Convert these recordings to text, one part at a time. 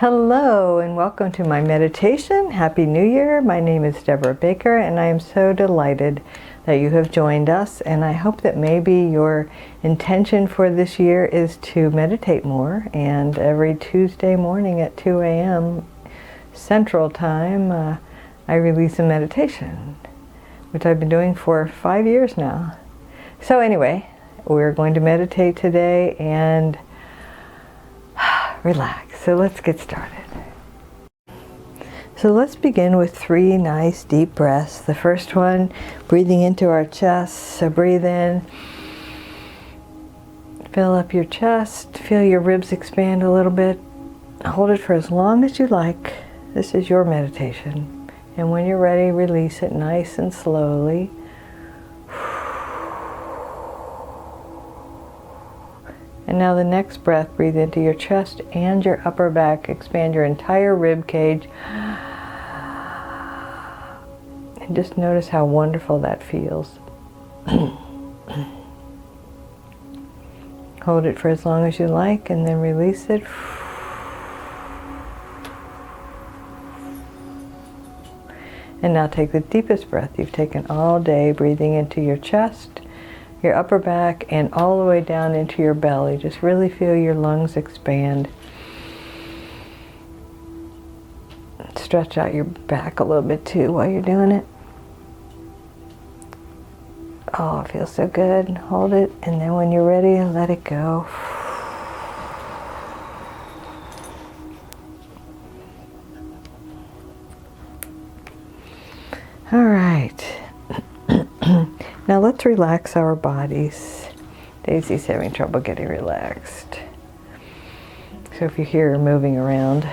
Hello and welcome to my meditation. Happy New Year. My name is Debra Baker and I am so delighted that you have joined us, and I hope that maybe your intention for this year is to meditate more, and every Tuesday morning at 2 a.m. Central Time I release a meditation, which I've been doing for 5 years now. So anyway, we're going to meditate today and relax. So let's get started. So let's begin with 3 nice deep breaths. The first one, breathing into our chest. So breathe in, fill up your chest, feel your ribs expand a little bit. Hold it for as long as you like. This is your meditation. And when you're ready, release it nice and slowly. And now the next breath, breathe into your chest and your upper back. Expand your entire rib cage. And just notice how wonderful that feels. Hold it for as long as you like and then release it. And now take the deepest breath you've taken all day, breathing into your chest, your upper back, and all the way down into your belly. Just really feel your lungs expand. Stretch out your back a little bit too while you're doing it. Oh, it feels so good. Hold it, and then when you're ready, let it go. All right. Now let's relax our bodies. Daisy's having trouble getting relaxed. So if you hear her moving around.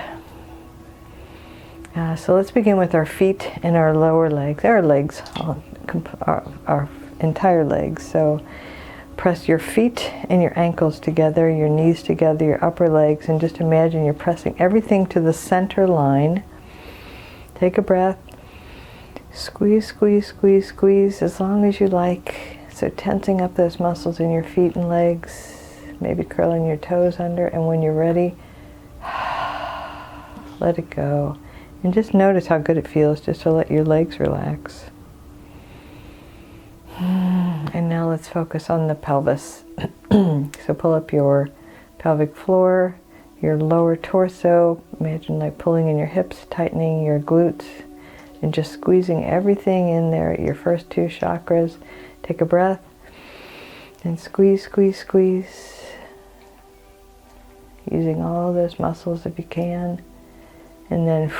So let's begin with our feet and our lower legs. Our legs, our entire legs. So press your feet and your ankles together, your knees together, your upper legs, and just imagine you're pressing everything to the center line. Take a breath. Squeeze, squeeze, squeeze, squeeze as long as you like. So tensing up those muscles in your feet and legs, maybe curling your toes under, and when you're ready, let it go. And just notice how good it feels just to let your legs relax. And now let's focus on the pelvis. So pull up your pelvic floor, your lower torso. Imagine like pulling in your hips, tightening your glutes, and just squeezing everything in there, your first 2 chakras. Take a breath and squeeze, squeeze, squeeze. Using all those muscles if you can. And then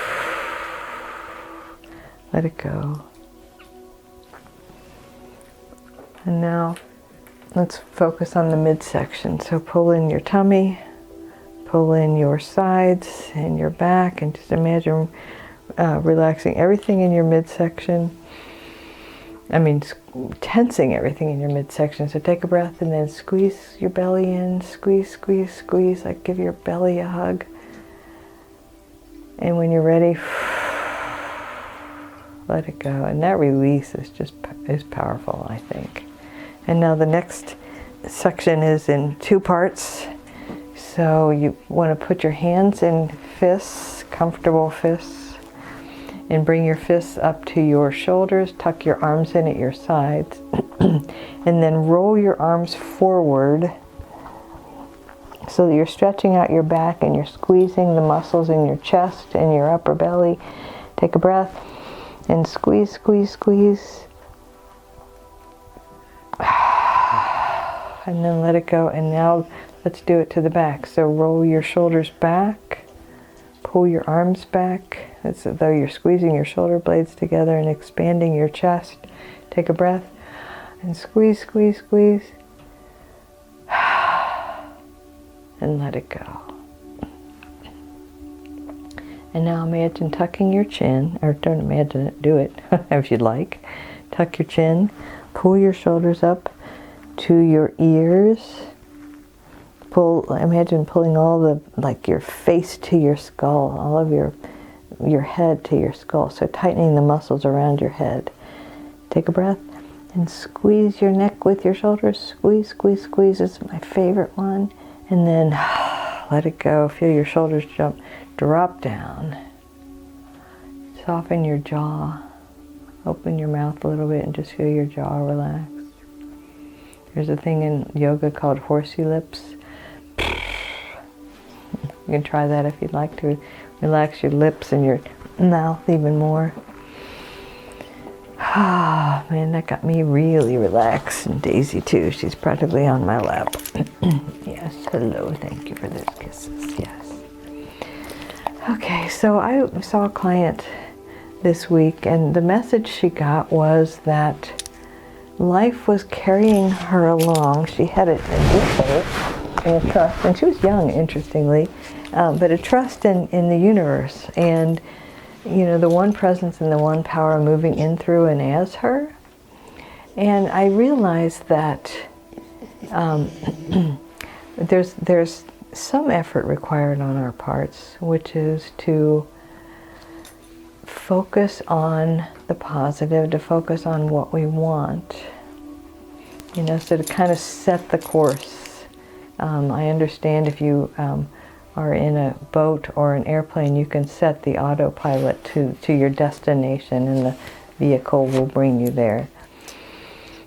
let it go. And now let's focus on the midsection. So pull in your tummy, pull in your sides and your back, and just imagine relaxing everything in your midsection. Tensing everything in your midsection. So take a breath and then squeeze your belly in. Squeeze, squeeze, squeeze. Like give your belly a hug. And when you're ready, let it go. And that release is powerful, I think. And now the next section is in 2 parts. So you want to put your hands in fists, comfortable fists. And bring your fists up to your shoulders, tuck your arms in at your sides, and then roll your arms forward so that you're stretching out your back and you're squeezing the muscles in your chest and your upper belly. Take a breath and squeeze, squeeze, squeeze. And then let it go. And now let's do it to the back. So roll your shoulders back, pull your arms back. It's as though you're squeezing your shoulder blades together and expanding your chest. Take a breath and squeeze, squeeze, squeeze. And let it go. And now imagine tucking your chin, or don't imagine it, do it if you'd like. Tuck your chin, pull your shoulders up to your ears. Imagine pulling all the, like your face to your skull, all of your head to your skull. So tightening the muscles around your head. Take a breath and squeeze your neck with your shoulders. Squeeze, squeeze, squeeze. It's my favorite one. And then let it go. Feel your shoulders drop down. Soften your jaw. Open your mouth a little bit and just feel your jaw relax. There's a thing in yoga called horsey lips. You can try that if you'd like to. Relax your lips and your mouth even more. Ah, man, that got me really relaxed. And Daisy too, she's practically on my lap. Yes, hello, thank you for those kisses, yes. Okay, so I saw a client this week, and the message she got was that life was carrying her along. She had a trust, and she was young, interestingly, but a trust in the universe, and you know, the one presence and the one power moving in through and as her. And I realized that there's some effort required on our parts, which is to focus on the positive, to focus on what we want, you know, so to kind of set the course. I understand if you are in a boat or an airplane, you can set the autopilot to your destination and the vehicle will bring you there.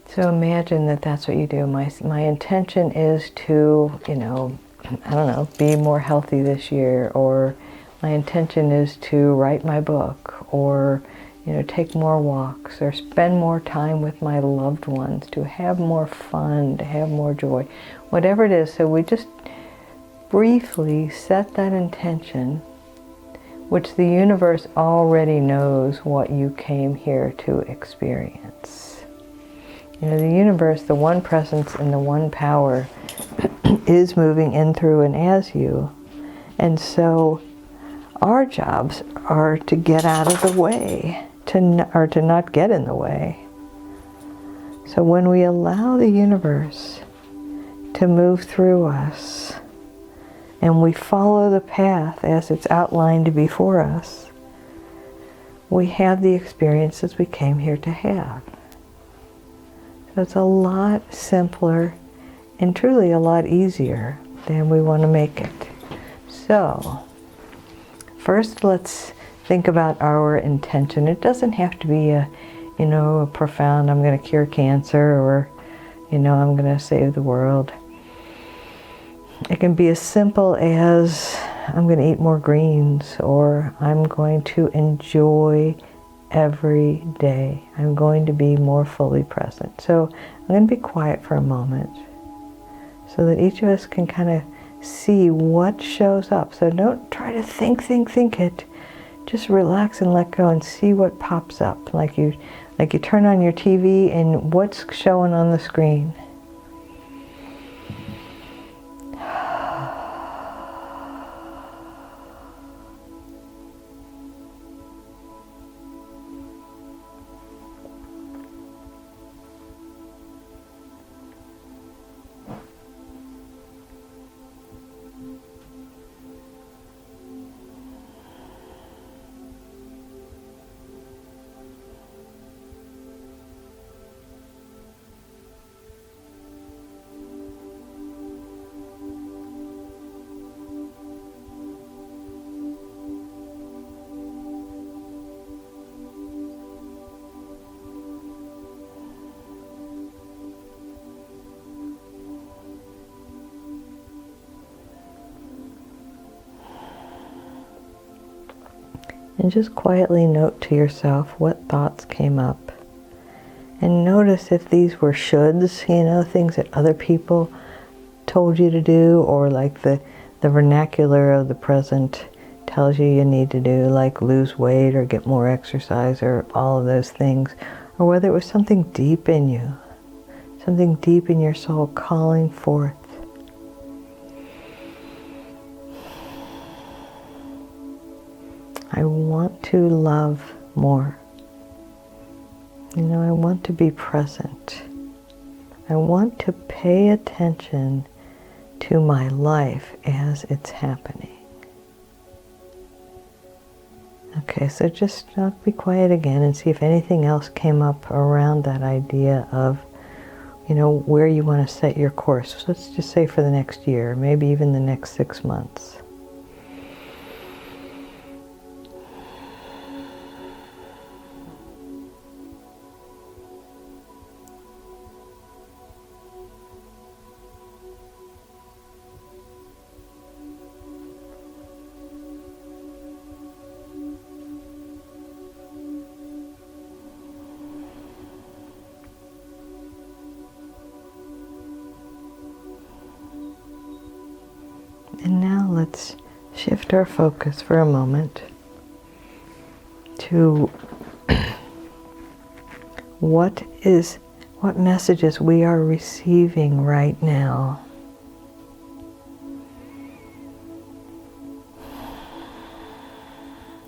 So imagine that that's what you do. My intention is to, you know, I don't know, be more healthy this year, or my intention is to write my book, or, you know, take more walks, or spend more time with my loved ones, to have more fun, to have more joy, whatever it is. So we just briefly set that intention, which the universe already knows what you came here to experience. You know, the universe, the one presence and the one power is moving in through and as you. And so our jobs are to get out of the way, to not get in the way. So when we allow the universe to move through us, and we follow the path as it's outlined before us, we have the experiences we came here to have. So it's a lot simpler and truly a lot easier than we want to make it. So, first let's think about our intention. It doesn't have to be a profound, I'm going to cure cancer, or, I'm going to save the world. It can be as simple as, I'm going to eat more greens, or I'm going to enjoy every day. I'm going to be more fully present. So I'm going to be quiet for a moment so that each of us can kind of see what shows up. So don't try to think it. Just relax and let go and see what pops up. Like you turn on your TV and what's showing on the screen. And just quietly note to yourself what thoughts came up. And notice if these were shoulds, things that other people told you to do, or like the vernacular of the present tells you need to do, like lose weight or get more exercise or all of those things. Or whether it was something deep in you, something deep in your soul calling forth. I want to love more. I want to be present. I want to pay attention to my life as it's happening. Okay, so just be quiet again and see if anything else came up around that idea of where you want to set your course. So let's just say for the next year, maybe even the next 6 months. And now let's shift our focus for a moment to what messages we are receiving right now.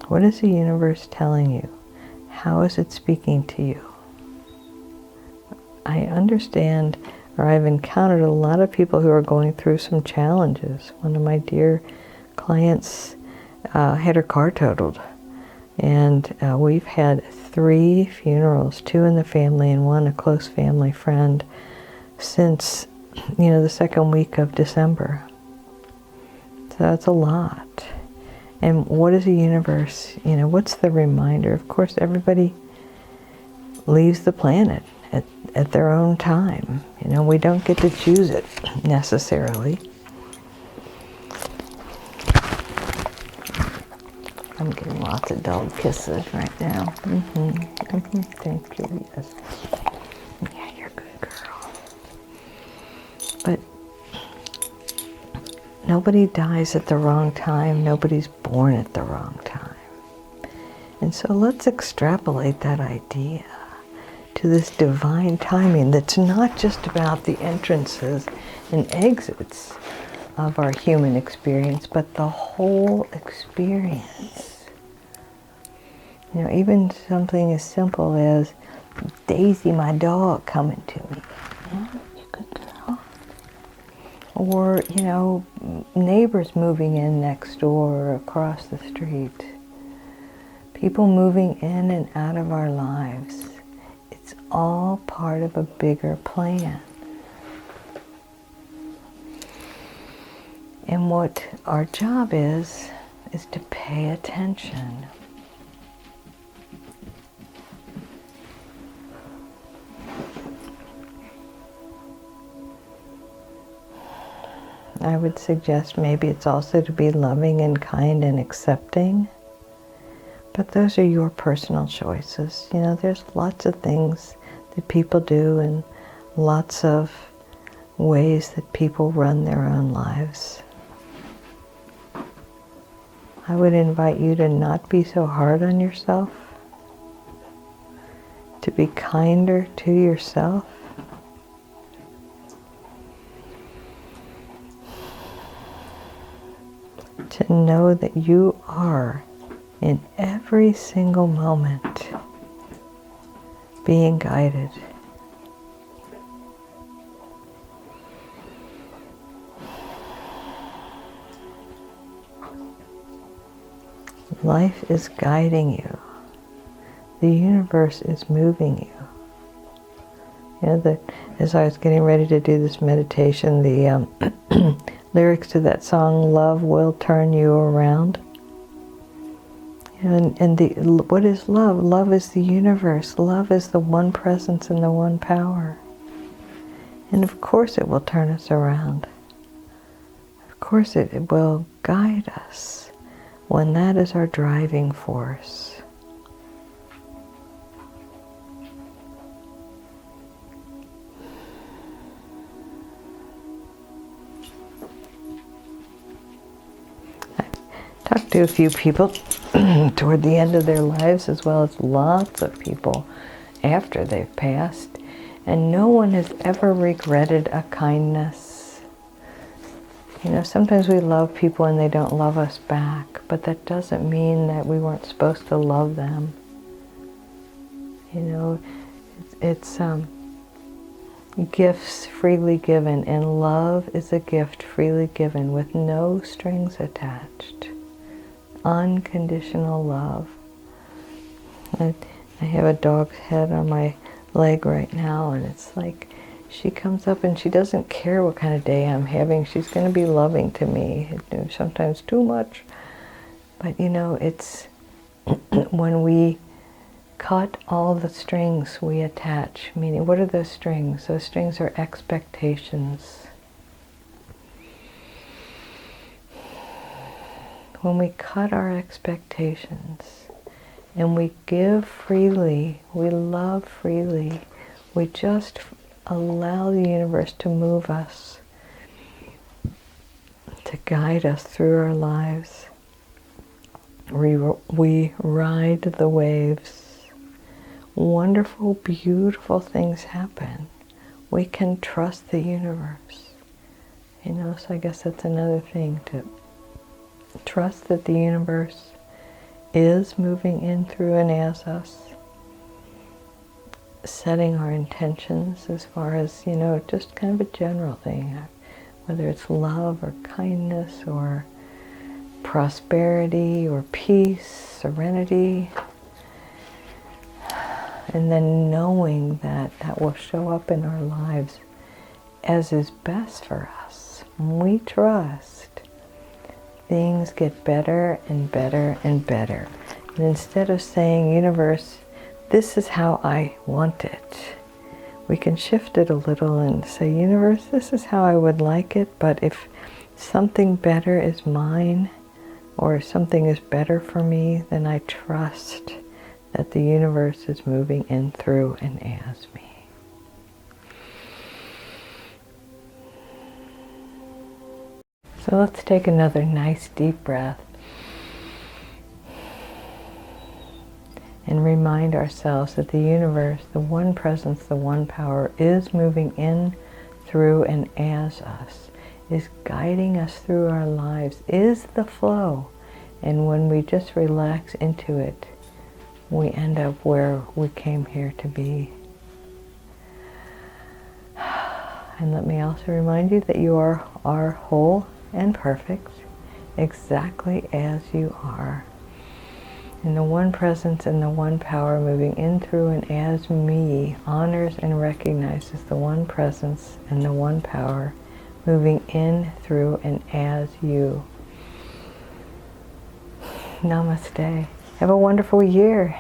What is the universe telling you? How is it speaking to you? I understand, or I've encountered a lot of people who are going through some challenges. One of my dear clients had her car totaled, and we've had 3 funerals, 2 in the family and 1 a close family friend, since the second week of December. So that's a lot. And what is the universe? What's the reminder? Of course, everybody leaves the planet at their own time. We don't get to choose it necessarily. I'm getting lots of dog kisses right now. Thank you. Yes. Yeah, you're a good girl. But nobody dies at the wrong time. Nobody's born at the wrong time. And so let's extrapolate that idea to this divine timing that's not just about the entrances and exits of our human experience, but the whole experience. Even something as simple as Daisy, my dog, coming to me. Yeah, you good girl. Or, neighbors moving in next door or across the street. People moving in and out of our lives. It's all part of a bigger plan. And what our job is to pay attention. I would suggest maybe it's also to be loving and kind and accepting. But those are your personal choices. There's lots of things that people do and lots of ways that people run their own lives. I would invite you to not be so hard on yourself, to be kinder to yourself. To know that you are in every single moment being guided. Life is guiding you. The universe is moving you. As I was getting ready to do this meditation, the lyrics to that song, "Love Will Turn You Around." And what is love? Love is the universe. Love is the one presence and the one power. And of course it will turn us around. Of course it will guide us when that is our driving force. Talked to a few people toward the end of their lives, as well as lots of people after they've passed, and no one has ever regretted a kindness. Sometimes we love people and they don't love us back, but that doesn't mean that we weren't supposed to love them. It's gifts freely given, and love is a gift freely given with no strings attached. Unconditional love. I have a dog's head on my leg right now, and it's like, she comes up and she doesn't care what kind of day I'm having. She's going to be loving to me, sometimes too much. But you know, it's when we cut all the strings we attach, meaning what are those strings? Those strings are expectations. When we cut our expectations and we give freely, we love freely, we just allow the universe to move us, to guide us through our lives. We ride the waves. Wonderful, beautiful things happen. We can trust the universe. You know, so I guess that's another thing, to trust that the universe is moving in, through, and as us. Setting our intentions as far as, you know, just kind of a general thing, whether it's love or kindness or prosperity or peace, serenity. And then knowing that that will show up in our lives as is best for us. When we trust, things get better and better and better. And instead of saying, universe, this is how I want it, we can shift it a little and say, universe, this is how I would like it, but if something better is mine, or something is better for me, then I trust that the universe is moving in, through, and as me. So let's take another nice deep breath and remind ourselves that the universe, the one presence, the one power, is moving in, through, and as us, is guiding us through our lives, is the flow. And when we just relax into it, we end up where we came here to be. And let me also remind you that you are whole and perfect, exactly as you are. And the one presence and the one power moving in, through, and as me honors and recognizes the one presence and the one power moving in, through, and as you. Namaste. Have a wonderful year.